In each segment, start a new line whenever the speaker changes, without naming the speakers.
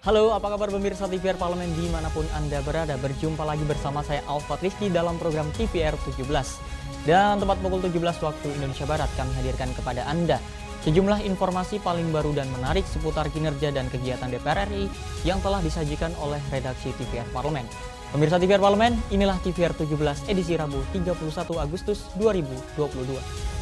Halo, apa kabar pemirsa TVR Parlemen dimanapun Anda berada. Berjumpa lagi bersama saya Alfat Rizky dalam program TVR 17. Dan tepat pukul 17 waktu Indonesia Barat kami hadirkan kepada Anda sejumlah informasi paling baru dan menarik seputar kinerja dan kegiatan DPR RI yang telah disajikan oleh redaksi TVR Parlemen. Pemirsa TVR Parlemen, inilah TVR 17 edisi Rabu 31 Agustus 2022.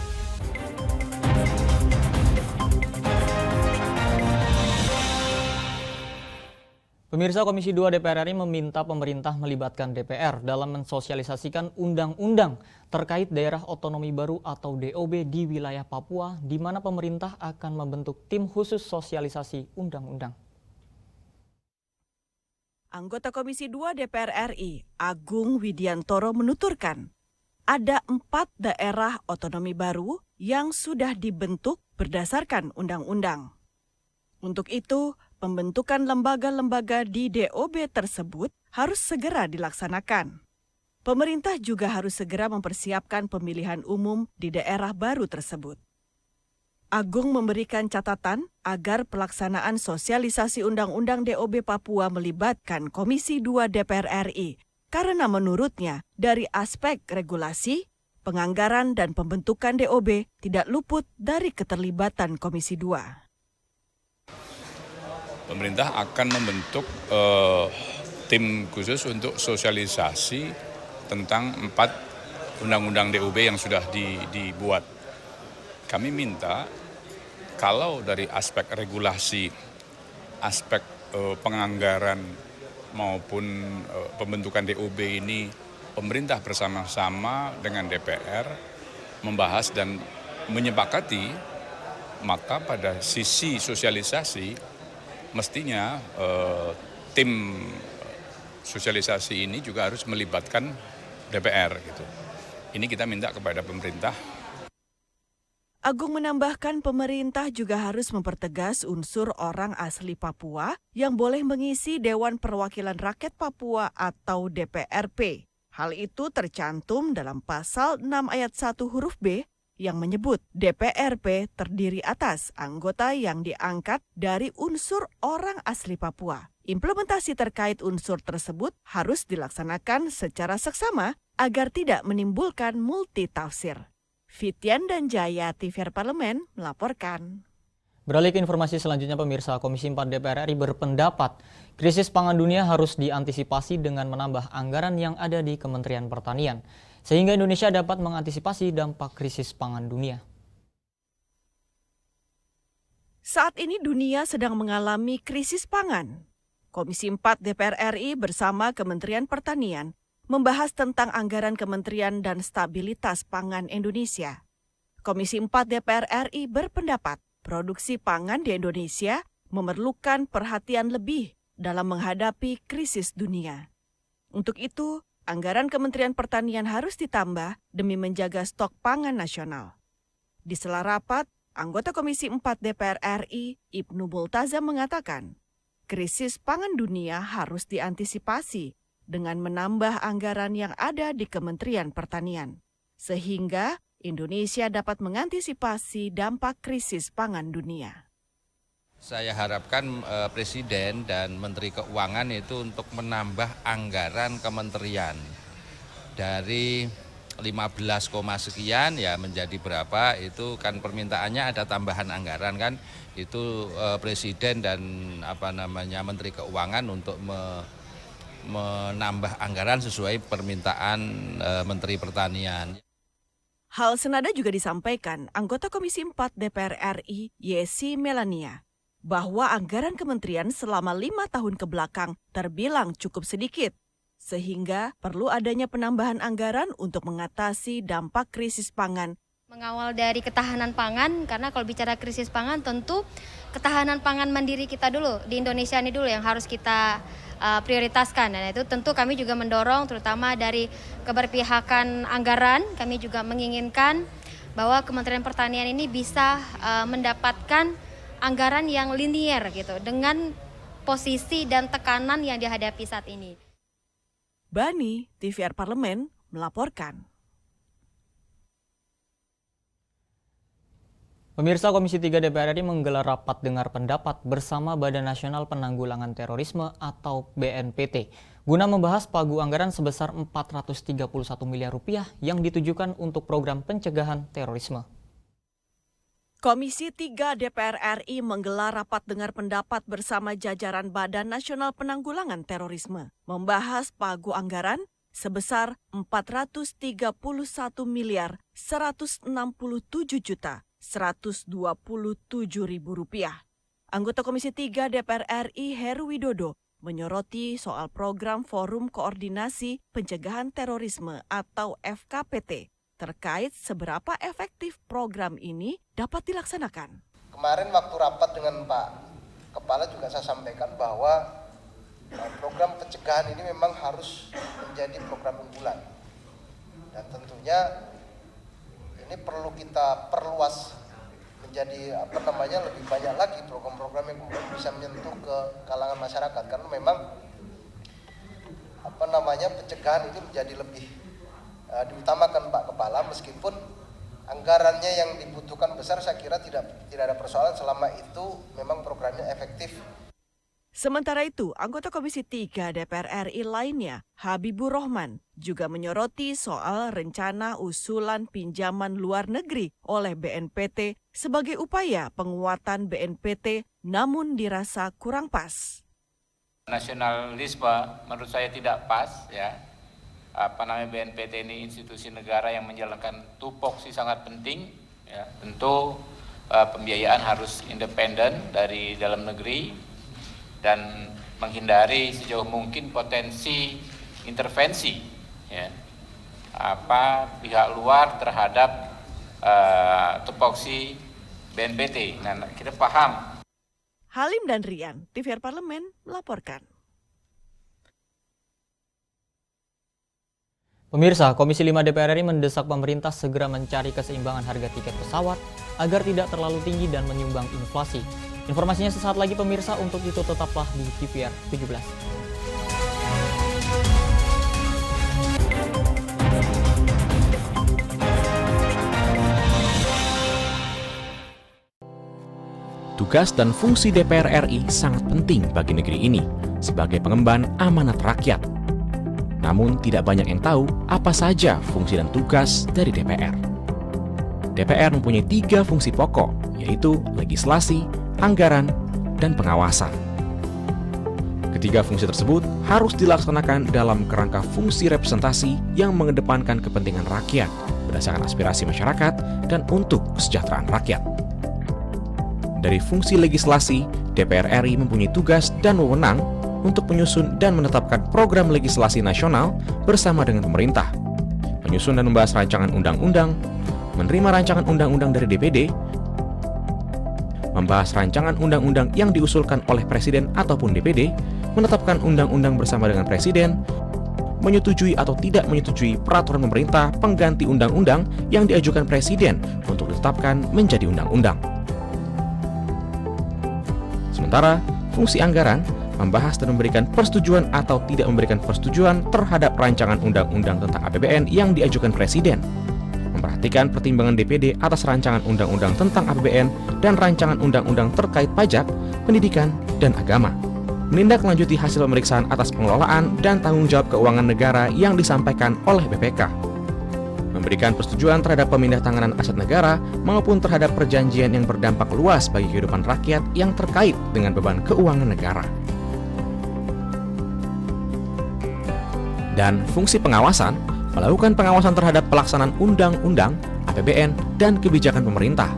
Pemirsa, Komisi 2 DPR RI meminta pemerintah melibatkan DPR dalam mensosialisasikan undang-undang terkait daerah otonomi baru atau DOB di wilayah Papua, di mana pemerintah akan membentuk tim khusus sosialisasi undang-undang.
Anggota Komisi 2 DPR RI, Agung Widiantoro menuturkan, ada 4 daerah otonomi baru yang sudah dibentuk berdasarkan undang-undang. Untuk itu, pembentukan lembaga-lembaga di DOB tersebut harus segera dilaksanakan. Pemerintah juga harus segera mempersiapkan pemilihan umum di daerah baru tersebut. Agung memberikan catatan agar pelaksanaan sosialisasi Undang-Undang DOB Papua melibatkan Komisi 2 DPR RI, karena menurutnya dari aspek regulasi, penganggaran dan pembentukan DOB tidak luput dari keterlibatan Komisi 2.
Pemerintah akan membentuk tim khusus untuk sosialisasi tentang 4 undang-undang DOB yang sudah dibuat. Kami minta kalau dari aspek regulasi, aspek penganggaran maupun pembentukan DOB ini, pemerintah bersama-sama dengan DPR membahas dan menyepakati, maka pada sisi sosialisasi mestinya tim sosialisasi ini juga harus melibatkan DPR gitu. Ini kita minta kepada pemerintah.
Agung menambahkan pemerintah juga harus mempertegas unsur orang asli Papua yang boleh mengisi Dewan Perwakilan Rakyat Papua atau DPRP. Hal itu tercantum dalam pasal 6 ayat 1 huruf B yang menyebut DPRP terdiri atas anggota yang diangkat dari unsur orang asli Papua. Implementasi terkait unsur tersebut harus dilaksanakan secara seksama agar tidak menimbulkan multitafsir. Fitian dan Jaya, TVR Parlemen, melaporkan.
Beralih ke informasi selanjutnya, pemirsa, Komisi 4 DPR RI berpendapat krisis pangan dunia harus diantisipasi dengan menambah anggaran yang ada di Kementerian Pertanian, sehingga Indonesia dapat mengantisipasi dampak krisis pangan dunia.
Saat ini dunia sedang mengalami krisis pangan. Komisi 4 DPR RI bersama Kementerian Pertanian membahas tentang anggaran Kementerian dan Stabilitas Pangan Indonesia. Komisi 4 DPR RI berpendapat produksi pangan di Indonesia memerlukan perhatian lebih dalam menghadapi krisis dunia. Untuk itu, anggaran Kementerian Pertanian harus ditambah demi menjaga stok pangan nasional. Di sela rapat, anggota Komisi 4 DPR RI, Ibnu Multaza mengatakan, krisis pangan dunia harus diantisipasi dengan menambah anggaran yang ada di Kementerian Pertanian, sehingga Indonesia dapat mengantisipasi dampak krisis pangan dunia.
Saya harapkan Presiden dan Menteri Keuangan itu untuk menambah anggaran kementerian dari 15, sekian ya menjadi berapa, itu kan permintaannya ada tambahan anggaran kan, itu Presiden dan Menteri Keuangan untuk menambah anggaran sesuai permintaan Menteri Pertanian.
Hal senada juga disampaikan anggota Komisi 4 DPR RI, Yesi Melania, bahwa anggaran kementerian selama 5 tahun kebelakang terbilang cukup sedikit, sehingga perlu adanya penambahan anggaran untuk mengatasi dampak krisis pangan.
Mengawal dari ketahanan pangan, karena kalau bicara krisis pangan tentu ketahanan pangan mandiri kita dulu, di Indonesia ini dulu yang harus kita prioritaskan. Dan itu tentu kami juga mendorong terutama dari keberpihakan anggaran, kami juga menginginkan bahwa Kementerian Pertanian ini bisa mendapatkan anggaran yang linier gitu dengan posisi dan tekanan yang dihadapi saat ini.
Bani, TVR Parlemen, melaporkan.
Pemirsa, Komisi 3 DPR RI menggelar rapat dengar pendapat bersama Badan Nasional Penanggulangan Terorisme atau BNPT guna membahas pagu anggaran sebesar 431 miliar rupiah yang ditujukan untuk program pencegahan terorisme.
Komisi 3 DPR RI menggelar rapat dengar pendapat bersama jajaran Badan Nasional Penanggulangan Terorisme membahas pagu anggaran sebesar 431 miliar 167 juta 127.000 rupiah. Anggota Komisi 3 DPR RI Heru Widodo menyoroti soal program Forum Koordinasi Pencegahan Terorisme atau FKPT terkait seberapa efektif program ini dapat dilaksanakan.
Kemarin waktu rapat dengan Pak Kepala juga saya sampaikan bahwa program pencegahan ini memang harus menjadi program unggulan. Dan tentunya ini perlu kita perluas menjadi lebih banyak lagi program-program yang kemudian bisa menyentuh ke kalangan masyarakat, karena memang pencegahan ini menjadi lebih diutamakan Pak Kepala, meskipun anggarannya yang dibutuhkan besar. Saya kira tidak ada persoalan selama itu memang programnya efektif.
Sementara itu, anggota Komisi 3 DPR RI lainnya, Habibur Rahman, juga menyoroti soal rencana usulan pinjaman luar negeri oleh BNPT sebagai upaya penguatan BNPT namun dirasa kurang pas.
Nasionalisme menurut saya tidak pas ya. BNPT ini institusi negara yang menjalankan tupoksi sangat penting ya. Tentu pembiayaan harus independen dari dalam negeri dan menghindari sejauh mungkin potensi intervensi ya, pihak luar terhadap tupoksi BNPT. Nah, kita paham.
Halim dan Rian, TVR Parlemen melaporkan.
Pemirsa, Komisi 5 DPR RI mendesak pemerintah segera mencari keseimbangan harga tiket pesawat agar tidak terlalu tinggi dan menyumbang inflasi. Informasinya sesaat lagi pemirsa, untuk itu tetaplah di TVR 17.
Tugas dan fungsi DPR RI sangat penting bagi negeri ini sebagai pengemban amanat rakyat. Namun tidak banyak yang tahu apa saja fungsi dan tugas dari DPR. DPR mempunyai 3 fungsi pokok, yaitu legislasi, anggaran, dan pengawasan. Ketiga fungsi tersebut harus dilaksanakan dalam kerangka fungsi representasi yang mengedepankan kepentingan rakyat berdasarkan aspirasi masyarakat dan untuk kesejahteraan rakyat. Dari fungsi legislasi, DPR RI mempunyai tugas dan wewenang untuk menyusun dan menetapkan program legislasi nasional bersama dengan pemerintah, menyusun dan membahas rancangan undang-undang, menerima rancangan undang-undang dari DPD, membahas rancangan undang-undang yang diusulkan oleh Presiden ataupun DPD, menetapkan undang-undang bersama dengan Presiden, menyetujui atau tidak menyetujui peraturan pemerintah pengganti undang-undang yang diajukan Presiden untuk ditetapkan menjadi undang-undang. Sementara, fungsi anggaran membahas dan memberikan persetujuan atau tidak memberikan persetujuan terhadap rancangan undang-undang tentang APBN yang diajukan Presiden, memperhatikan pertimbangan DPD atas rancangan undang-undang tentang APBN dan rancangan undang-undang terkait pajak, pendidikan, dan agama, menindaklanjuti hasil pemeriksaan atas pengelolaan dan tanggung jawab keuangan negara yang disampaikan oleh BPK, memberikan persetujuan terhadap pemindahtanganan aset negara maupun terhadap perjanjian yang berdampak luas bagi kehidupan rakyat yang terkait dengan beban keuangan negara. Dan fungsi pengawasan melakukan pengawasan terhadap pelaksanaan undang-undang, APBN, dan kebijakan pemerintah,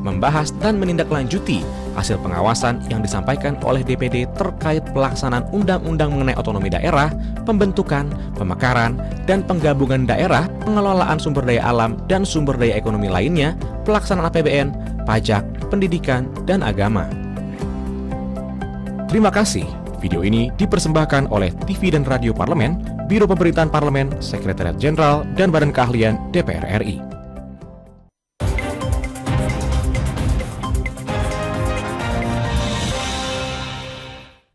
membahas dan menindaklanjuti hasil pengawasan yang disampaikan oleh DPD terkait pelaksanaan undang-undang mengenai otonomi daerah, pembentukan, pemekaran, dan penggabungan daerah, pengelolaan sumber daya alam dan sumber daya ekonomi lainnya, pelaksanaan APBN, pajak, pendidikan, dan agama. Terima kasih. Video ini dipersembahkan oleh TV dan Radio Parlemen, Biro Pemerintahan Parlemen, Sekretariat Jenderal, dan Badan Keahlian DPR RI.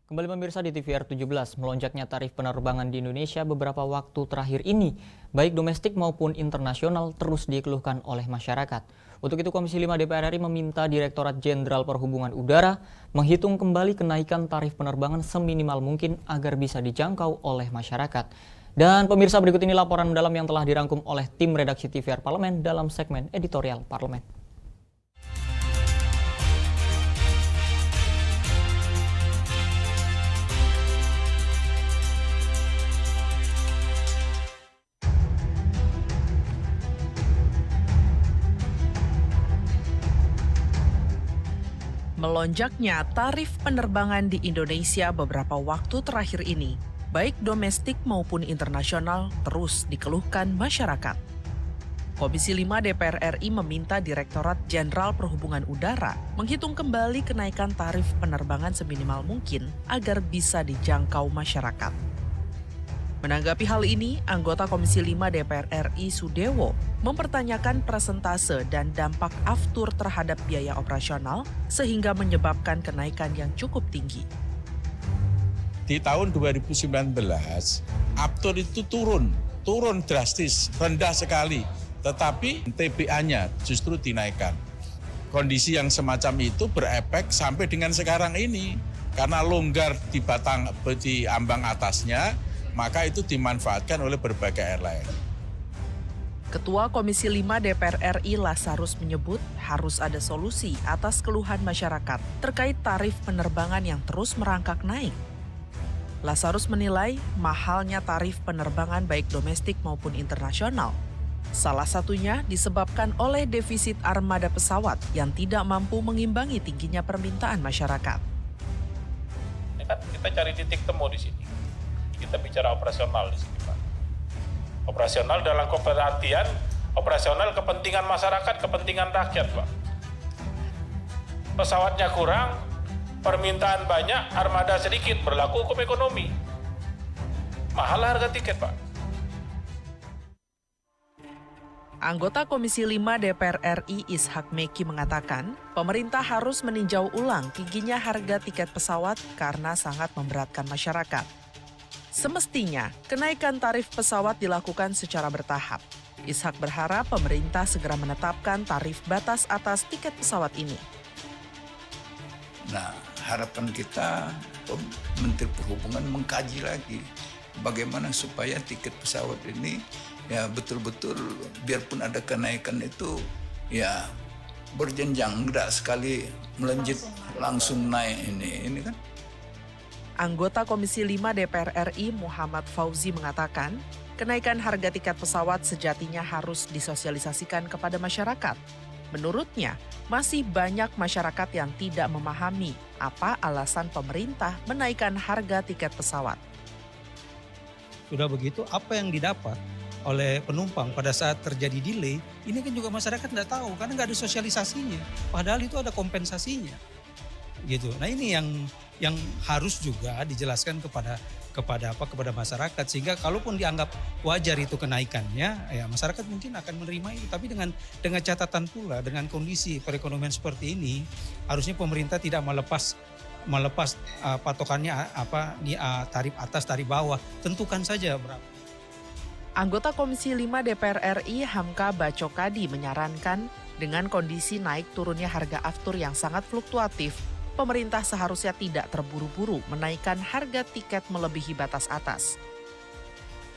Kembali pemirsa di TVR 17, melonjaknya tarif penerbangan di Indonesia beberapa waktu terakhir ini, baik domestik maupun internasional, terus dikeluhkan oleh masyarakat. Untuk itu Komisi 5 DPR RI meminta Direktorat Jenderal Perhubungan Udara menghitung kembali kenaikan tarif penerbangan seminimal mungkin agar bisa dijangkau oleh masyarakat. Dan pemirsa, berikut ini laporan mendalam yang telah dirangkum oleh tim redaksi TVR Parlemen dalam segmen editorial Parlemen.
Melonjaknya tarif penerbangan di Indonesia beberapa waktu terakhir ini, baik domestik maupun internasional, terus dikeluhkan masyarakat. Komisi 5 DPR RI meminta Direktorat Jenderal Perhubungan Udara menghitung kembali kenaikan tarif penerbangan seminimal mungkin agar bisa dijangkau masyarakat. Menanggapi hal ini, anggota Komisi 5 DPR RI Sudewo mempertanyakan persentase dan dampak aftur terhadap biaya operasional sehingga menyebabkan kenaikan yang cukup tinggi.
Di tahun 2019, aftur itu turun drastis, rendah sekali, tetapi TBA-nya justru dinaikkan. Kondisi yang semacam itu berefek sampai dengan sekarang ini, karena longgar di ambang atasnya, maka itu dimanfaatkan oleh berbagai airline.
Ketua Komisi 5 DPR RI Lasarus menyebut harus ada solusi atas keluhan masyarakat terkait tarif penerbangan yang terus merangkak naik. Lasarus menilai mahalnya tarif penerbangan baik domestik maupun internasional. Salah satunya disebabkan oleh defisit armada pesawat yang tidak mampu mengimbangi tingginya permintaan masyarakat.
Ini kan kita cari titik temu di sini. Kita bicara operasional di sini, Pak. Operasional dalam artian operasional kepentingan masyarakat, kepentingan rakyat, Pak. Pesawatnya kurang, permintaan banyak, armada sedikit, berlaku hukum ekonomi. Mahal harga tiket, Pak.
Anggota Komisi 5 DPR RI Ishak Meki mengatakan, pemerintah harus meninjau ulang tingginya harga tiket pesawat karena sangat memberatkan masyarakat. Semestinya, kenaikan tarif pesawat dilakukan secara bertahap. Ishak berharap pemerintah segera menetapkan tarif batas atas tiket pesawat ini.
Nah, harapan kita Menteri Perhubungan mengkaji lagi bagaimana supaya tiket pesawat ini ya betul-betul biarpun ada kenaikan itu ya berjenjang, tidak sekali melonjak langsung naik ini kan.
Anggota Komisi 5 DPR RI Muhammad Fauzi mengatakan, kenaikan harga tiket pesawat sejatinya harus disosialisasikan kepada masyarakat. Menurutnya, masih banyak masyarakat yang tidak memahami apa alasan pemerintah menaikkan harga tiket pesawat.
Sudah begitu, apa yang didapat oleh penumpang pada saat terjadi delay, ini kan juga masyarakat tidak tahu karena nggak ada sosialisasinya. Padahal itu ada kompensasinya. Gitu. Nah ini yang harus juga dijelaskan kepada masyarakat sehingga kalaupun dianggap wajar itu kenaikannya, ya masyarakat mungkin akan menerima itu. Tapi dengan catatan pula dengan kondisi perekonomian seperti ini, harusnya pemerintah tidak melepas patokannya tarif atas, tarif bawah, tentukan saja berapa.
Anggota Komisi 5 DPR RI Hamka Bacokadi menyarankan dengan kondisi naik turunnya harga aftur yang sangat fluktuatif, pemerintah seharusnya tidak terburu-buru menaikkan harga tiket melebihi batas atas.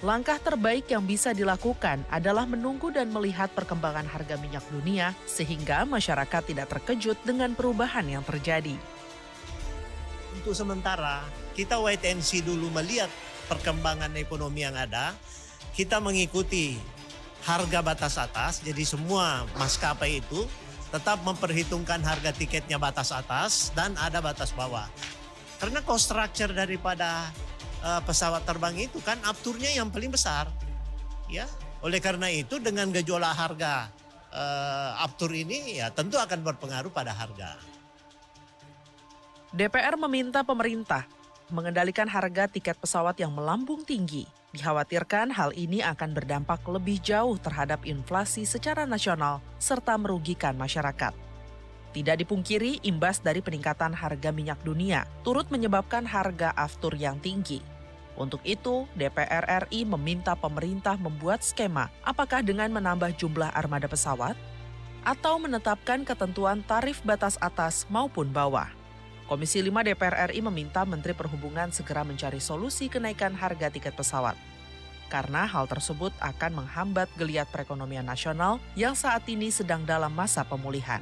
Langkah terbaik yang bisa dilakukan adalah menunggu dan melihat perkembangan harga minyak dunia sehingga masyarakat tidak terkejut dengan perubahan yang terjadi.
Untuk sementara, kita wait and see dulu melihat perkembangan ekonomi yang ada. Kita mengikuti harga batas atas, jadi semua maskapai itu tetap memperhitungkan harga tiketnya batas atas dan ada batas bawah. Karena cost structure daripada pesawat terbang itu kan afturnya yang paling besar. Ya, oleh karena itu dengan gejolak harga aftur ini ya tentu akan berpengaruh pada harga.
DPR meminta pemerintah mengendalikan harga tiket pesawat yang melambung tinggi. Dikhawatirkan hal ini akan berdampak lebih jauh terhadap inflasi secara nasional serta merugikan masyarakat. Tidak dipungkiri, imbas dari peningkatan harga minyak dunia turut menyebabkan harga aftur yang tinggi. Untuk itu, DPR RI meminta pemerintah membuat skema apakah dengan menambah jumlah armada pesawat atau menetapkan ketentuan tarif batas atas maupun bawah. Komisi 5 DPR RI meminta Menteri Perhubungan segera mencari solusi kenaikan harga tiket pesawat. Karena hal tersebut akan menghambat geliat perekonomian nasional yang saat ini sedang dalam masa pemulihan.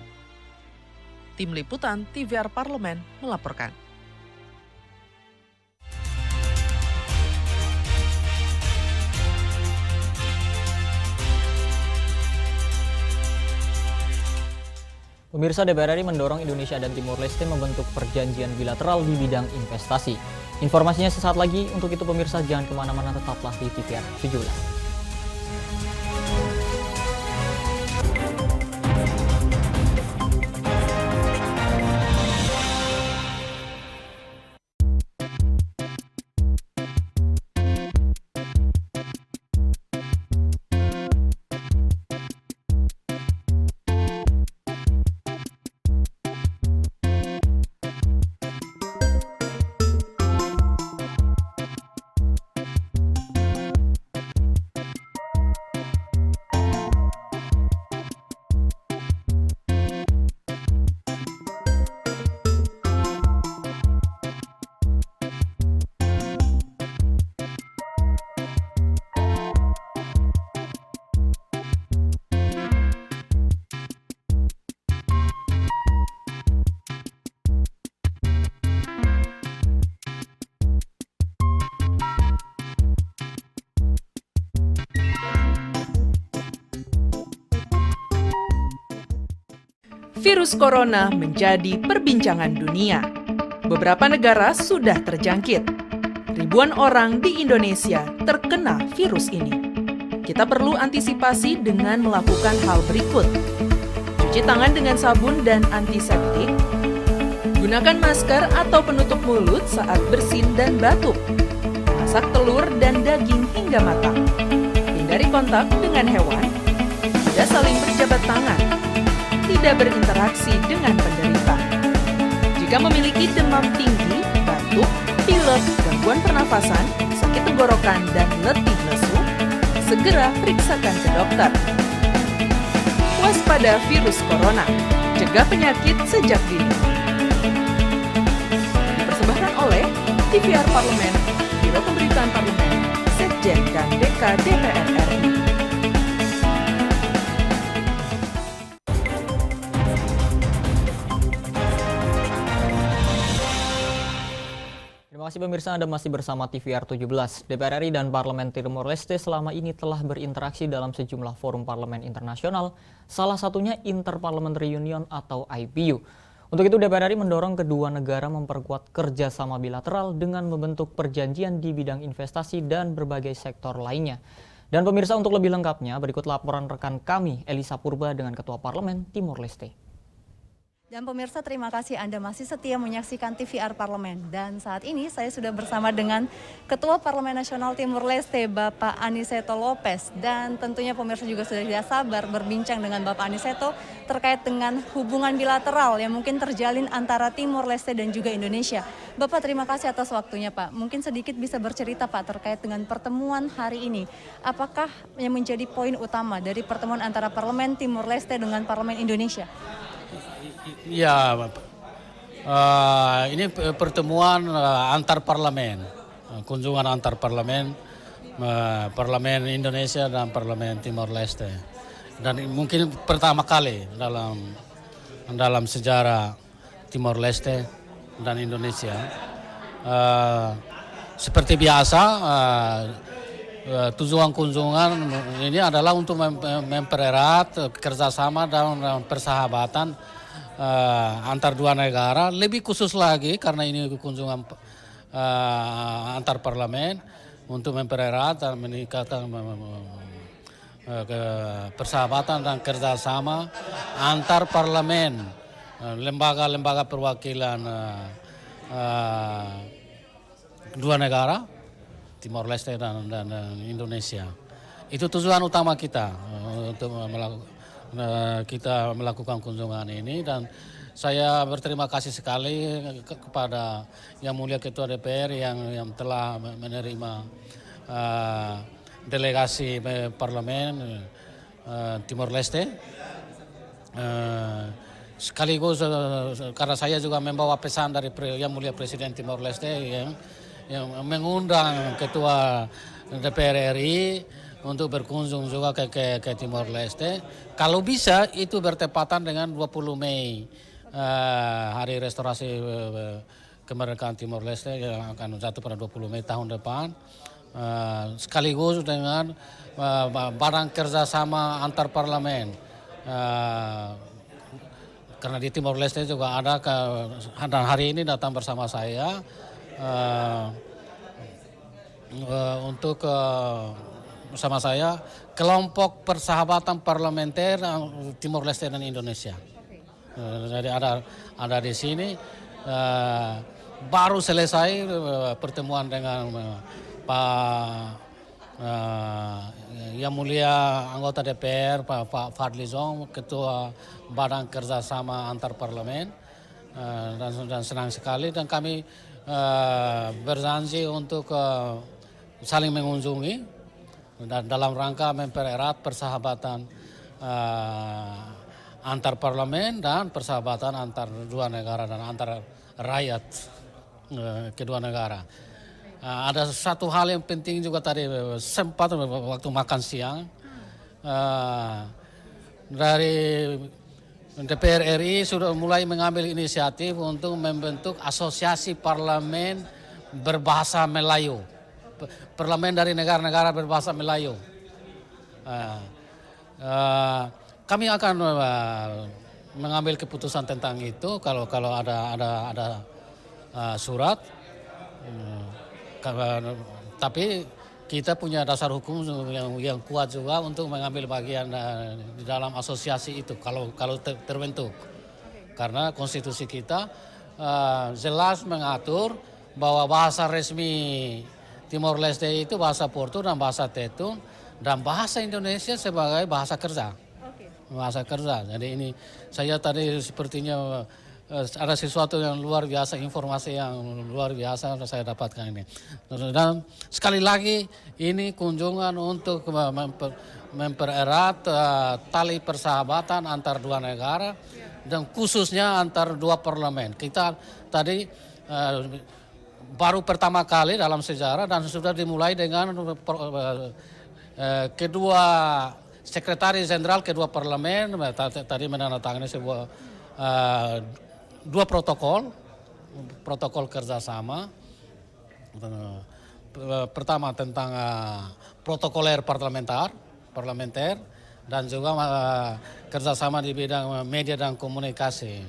Tim Liputan TVR Parlemen melaporkan.
Pemirsa, DPR RI mendorong Indonesia dan Timor Leste membentuk perjanjian bilateral di bidang investasi. Informasinya sesaat lagi, untuk itu pemirsa jangan kemana-mana, tetaplah di TVR 17.
Virus corona menjadi perbincangan dunia. Beberapa negara sudah terjangkit. Ribuan orang di Indonesia terkena virus ini. Kita perlu antisipasi dengan melakukan hal berikut. Cuci tangan dengan sabun dan antiseptik. Gunakan masker atau penutup mulut saat bersin dan batuk. Masak telur dan daging hingga matang. Hindari kontak dengan hewan. Tidak saling berjabat tangan. Tidak berinteraksi dengan penderita. Jika memiliki demam tinggi, batuk, pilek, gangguan pernafasan, sakit tenggorokan, dan letih lesu, segera periksakan ke dokter. Waspada virus corona, cegah penyakit sejak dini. Dipersembahkan oleh TVR Parlemen, Biro Pemberitaan Parlemen, Sekjen, dan DK DPR RI.
Terima kasih pemirsa, Anda masih bersama TVR 17. DPR RI dan Parlemen Timor Leste selama ini telah berinteraksi dalam sejumlah forum parlemen internasional, salah satunya Interparliamentary Union atau IPU. Untuk itu DPR RI mendorong kedua negara memperkuat kerjasama bilateral dengan membentuk perjanjian di bidang investasi dan berbagai sektor lainnya. Dan pemirsa, untuk lebih lengkapnya berikut laporan rekan kami Elisa Purba dengan Ketua Parlemen Timor Leste.
Dan pemirsa, terima kasih Anda masih setia menyaksikan TVR Parlemen. Dan saat ini saya sudah bersama dengan Ketua Parlemen Nasional Timor Leste, Bapak Aniceto Lopez. Dan tentunya pemirsa juga sudah tidak sabar berbincang dengan Bapak Aniceto terkait dengan hubungan bilateral yang mungkin terjalin antara Timor Leste dan juga Indonesia. Bapak, terima kasih atas waktunya, Pak. Mungkin sedikit bisa bercerita, Pak, terkait dengan pertemuan hari ini. Apakah yang menjadi poin utama dari pertemuan antara Parlemen Timor Leste dengan Parlemen Indonesia?
Ya, ini pertemuan antar parlemen, kunjungan antar parlemen, Parlemen Indonesia dan Parlemen Timor Leste. Dan mungkin pertama kali dalam sejarah Timor Leste dan Indonesia. Seperti biasa, tujuan kunjungan ini adalah untuk mempererat kerjasama dan persahabatan antar dua negara, lebih khusus lagi karena ini kunjungan antar parlemen untuk mempererat dan meningkatkan persahabatan dan kerjasama antar parlemen, lembaga-lembaga perwakilan dua negara, Timor Leste dan Indonesia. Itu tujuan utama kita untuk melakukan kunjungan ini, dan saya berterima kasih sekali kepada Yang Mulia Ketua DPR yang telah menerima delegasi Parlemen Timor Leste Sekaligus karena saya juga membawa pesan dari Yang Mulia Presiden Timor Leste yang mengundang Ketua DPR RI untuk berkunjung juga ke Timor Leste. Kalau bisa itu bertepatan dengan 20 Mei, Hari Restorasi Kemerdekaan Timor Leste yang akan jatuh pada 20 Mei tahun depan. Sekaligus dengan barang kerjasama antar parlemen. Karena di Timor Leste juga ada, dan hari ini datang bersama saya untuk bersama saya kelompok persahabatan parlementer Timor Leste dan Indonesia. Jadi ada di sini. Baru selesai pertemuan dengan Pak Yang Mulia anggota DPR Pak Fadli Zon, Ketua Badan Kerjasama Antar Parlemen, dan senang sekali, dan kami berjanji untuk saling mengunjungi dan dalam rangka mempererat persahabatan antar parlemen dan persahabatan antar dua negara dan antar rakyat kedua negara. Ada satu hal yang penting juga tadi sempat waktu makan siang dari DPR RI sudah mulai mengambil inisiatif untuk membentuk asosiasi parlemen berbahasa Melayu, parlemen dari negara-negara berbahasa Melayu. Kami akan mengambil keputusan tentang itu kalau ada surat. Tapi kita punya dasar hukum yang kuat juga untuk mengambil bagian di dalam asosiasi itu kalau terbentuk. Karena konstitusi kita jelas mengatur bahwa bahasa resmi Timor Leste itu bahasa Portu dan bahasa Tetun, dan bahasa Indonesia sebagai bahasa kerja. Bahasa kerja. Jadi ini saya tadi sepertinya ada sesuatu yang luar biasa, informasi yang luar biasa saya dapatkan ini. Dan sekali lagi ini kunjungan untuk mempererat tali persahabatan antar dua negara dan khususnya antar dua parlemen. Kita tadi baru pertama kali dalam sejarah dan sudah dimulai dengan kedua sekretaris jenderal kedua parlemen tadi menandatangani sebuah dua protokol kerjasama. Pertama tentang protokoler parlementer dan juga kerjasama di bidang media dan komunikasi.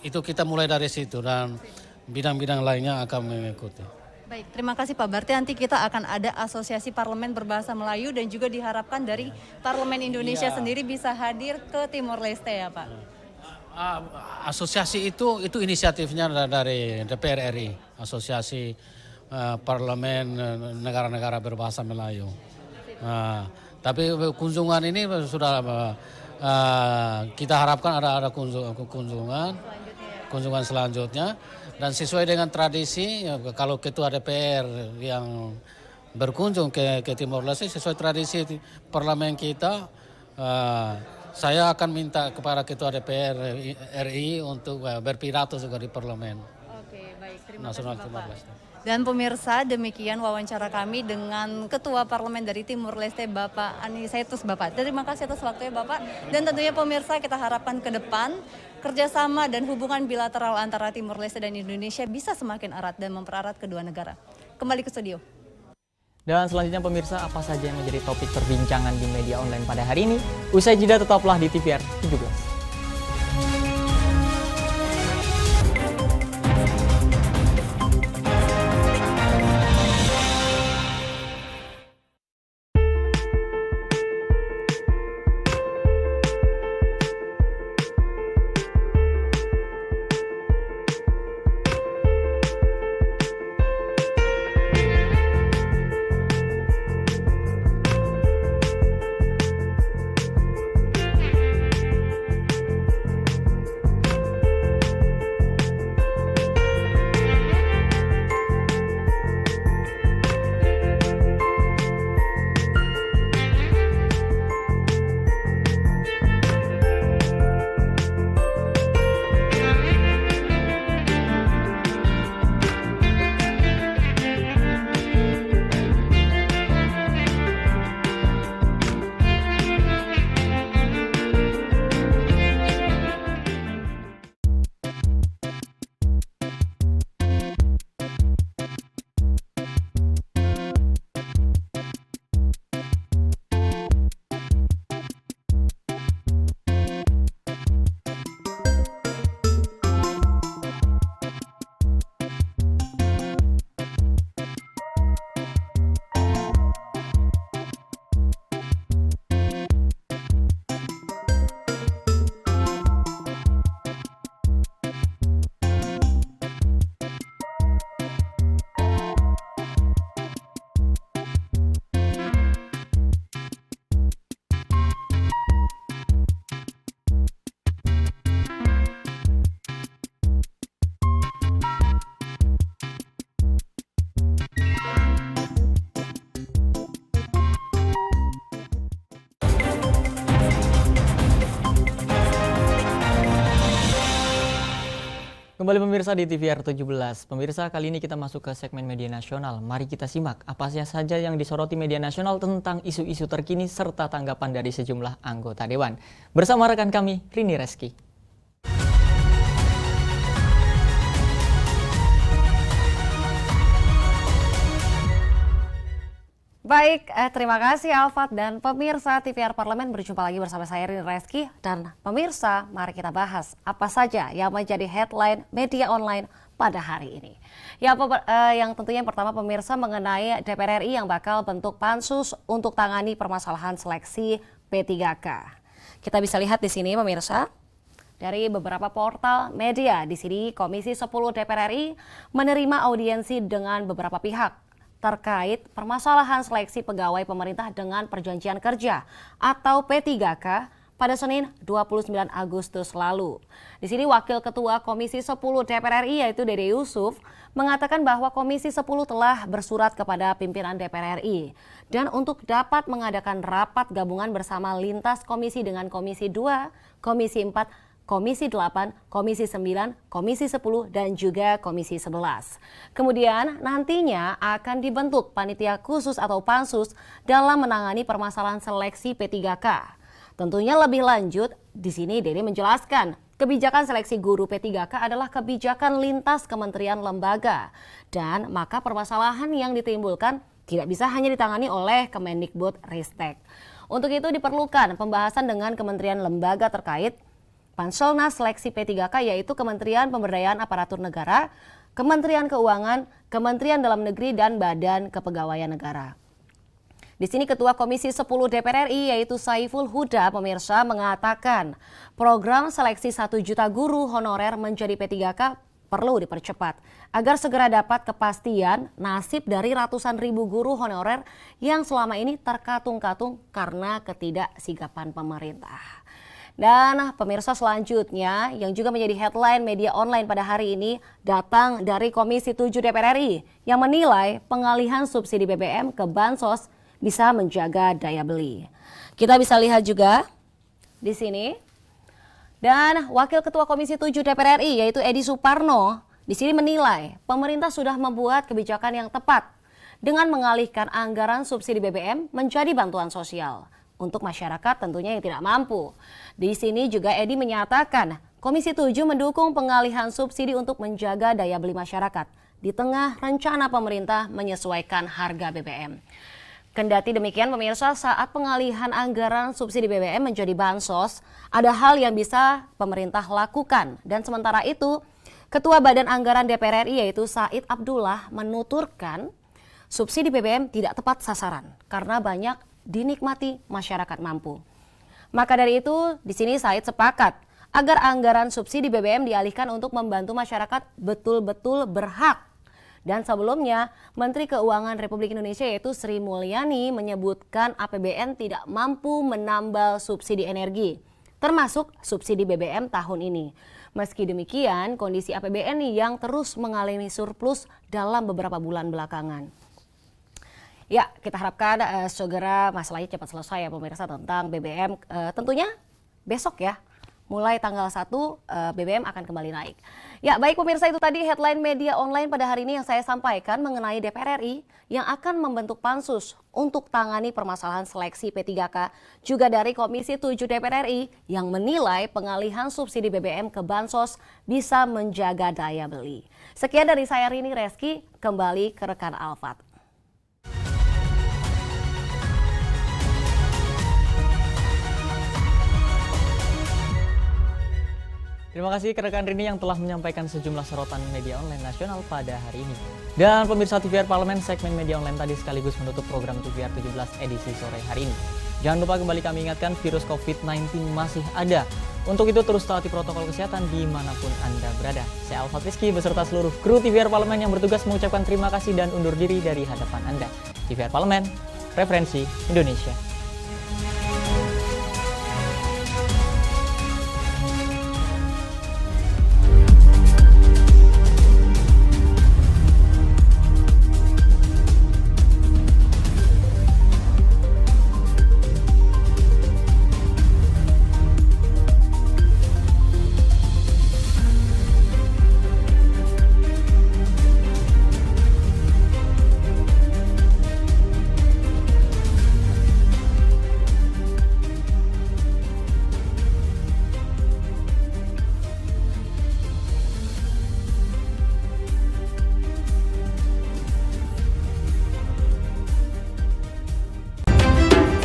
Itu kita mulai dari situ dan bidang-bidang lainnya akan mengikuti.
Baik, terima kasih Pak. Berarti nanti kita akan ada asosiasi parlemen berbahasa Melayu dan juga diharapkan dari parlemen Indonesia sendiri bisa hadir ke Timor Leste ya Pak?
Asosiasi itu inisiatifnya dari DPR RI, asosiasi parlemen negara-negara berbahasa Melayu. Tapi kunjungan ini sudah kita harapkan ada kunjungan selanjutnya. Dan sesuai dengan tradisi, kalau Ketua DPR yang berkunjung ke Timor Leste, sesuai tradisi parlemen kita, saya akan minta kepada Ketua DPR RI untuk berpidato juga di parlemen.
Oke, baik. Terima
Nasional
kasih
Timor
Bapak.
Leste.
Dan pemirsa, demikian wawancara kami dengan Ketua Parlemen dari Timor Leste, Bapak Anisetus Bapak. Terima kasih atas waktunya Bapak. Dan tentunya pemirsa, kita harapkan ke depan kerjasama dan hubungan bilateral antara Timor Leste dan Indonesia bisa semakin erat dan mempererat kedua negara. Kembali ke studio.
Dan selanjutnya pemirsa, apa saja yang menjadi topik perbincangan di media online pada hari ini? Usai jeda tetaplah di TVR 17. Kembali pemirsa di TVR 17. Pemirsa, kali ini kita masuk ke segmen media nasional. Mari kita simak apa saja yang disoroti media nasional tentang isu-isu terkini serta tanggapan dari sejumlah anggota Dewan. Bersama rekan kami, Rini Reski.
Baik, terima kasih Alfat dan pemirsa TVR Parlemen, berjumpa lagi bersama saya Rini Reski. Dan pemirsa, mari kita bahas apa saja yang menjadi headline media online pada hari ini. Yang tentunya yang pertama pemirsa mengenai DPR RI yang bakal bentuk pansus untuk tangani permasalahan seleksi P3K. Kita bisa lihat di sini pemirsa, dari beberapa portal media di sini Komisi 10 DPR RI menerima audiensi dengan beberapa pihak terkait permasalahan seleksi pegawai pemerintah dengan perjanjian kerja atau P3K pada Senin 29 Agustus lalu. Di sini Wakil Ketua Komisi 10 DPR RI yaitu Dede Yusuf mengatakan bahwa Komisi 10 telah bersurat kepada pimpinan DPR RI dan untuk dapat mengadakan rapat gabungan bersama lintas komisi dengan Komisi 2, Komisi 4, Komisi 8, Komisi 9, Komisi 10, dan juga Komisi 11. Kemudian nantinya akan dibentuk panitia khusus atau pansus dalam menangani permasalahan seleksi P3K. Tentunya lebih lanjut, di sini Dede menjelaskan, kebijakan seleksi guru P3K adalah kebijakan lintas kementerian lembaga. Dan maka permasalahan yang ditimbulkan tidak bisa hanya ditangani oleh Kemendikbud-Ristek. Untuk itu diperlukan pembahasan dengan kementerian lembaga terkait Panselnas Seleksi P3K yaitu Kementerian Pemberdayaan Aparatur Negara, Kementerian Keuangan, Kementerian Dalam Negeri, dan Badan Kepegawaian Negara. Di sini Ketua Komisi 10 DPR RI yaitu Saiful Huda pemirsa mengatakan program seleksi 1 juta guru honorer menjadi P3K perlu dipercepat agar segera dapat kepastian nasib dari ratusan ribu guru honorer yang selama ini terkatung-katung karena ketidaksigapan pemerintah. Dan pemirsa selanjutnya yang juga menjadi headline media online pada hari ini datang dari Komisi 7 DPR RI yang menilai pengalihan subsidi BBM ke Bansos bisa menjaga daya beli. Kita bisa lihat juga di sini. Dan Wakil Ketua Komisi 7 DPR RI yaitu Edi Suparno di sini menilai pemerintah sudah membuat kebijakan yang tepat dengan mengalihkan anggaran subsidi BBM menjadi bantuan sosial untuk masyarakat tentunya yang tidak mampu. Di sini juga Edi menyatakan Komisi 7 mendukung pengalihan subsidi untuk menjaga daya beli masyarakat di tengah rencana pemerintah menyesuaikan harga BBM. Kendati demikian pemirsa, saat pengalihan anggaran subsidi BBM menjadi bansos, ada hal yang bisa pemerintah lakukan. Dan sementara itu, Ketua Badan Anggaran DPR RI yaitu Said Abdullah menuturkan subsidi BBM tidak tepat sasaran karena banyak dinikmati masyarakat mampu. Maka dari itu, di sini Said sepakat agar anggaran subsidi BBM dialihkan untuk membantu masyarakat betul-betul berhak. Dan sebelumnya, Menteri Keuangan Republik Indonesia yaitu Sri Mulyani menyebutkan APBN tidak mampu menambal subsidi energi, termasuk subsidi BBM tahun ini. Meski demikian, kondisi APBN yang terus mengalami surplus dalam beberapa bulan belakangan. Ya, kita harapkan segera masalahnya cepat selesai ya pemirsa tentang BBM. Tentunya besok ya, mulai tanggal 1 BBM akan kembali naik. Ya, baik pemirsa, itu tadi headline media online pada hari ini yang saya sampaikan mengenai DPR RI yang akan membentuk pansus untuk tangani permasalahan seleksi P3K. Juga dari Komisi 7 DPR RI yang menilai pengalihan subsidi BBM ke Bansos bisa menjaga daya beli. Sekian dari saya Rini Reski, kembali ke rekan Alfat.
Terima kasih ke rekan Rini yang telah menyampaikan sejumlah sorotan media online nasional pada hari ini. Dan pemirsa TVR Parlemen, segmen media online tadi sekaligus menutup program TVR 17 edisi sore hari ini. Jangan lupa kembali kami ingatkan virus COVID-19 masih ada. Untuk itu terus taati protokol kesehatan dimanapun Anda berada. Saya Alfat Rizky beserta seluruh kru TVR Parlemen yang bertugas mengucapkan terima kasih dan undur diri dari hadapan Anda. TVR Parlemen, referensi Indonesia.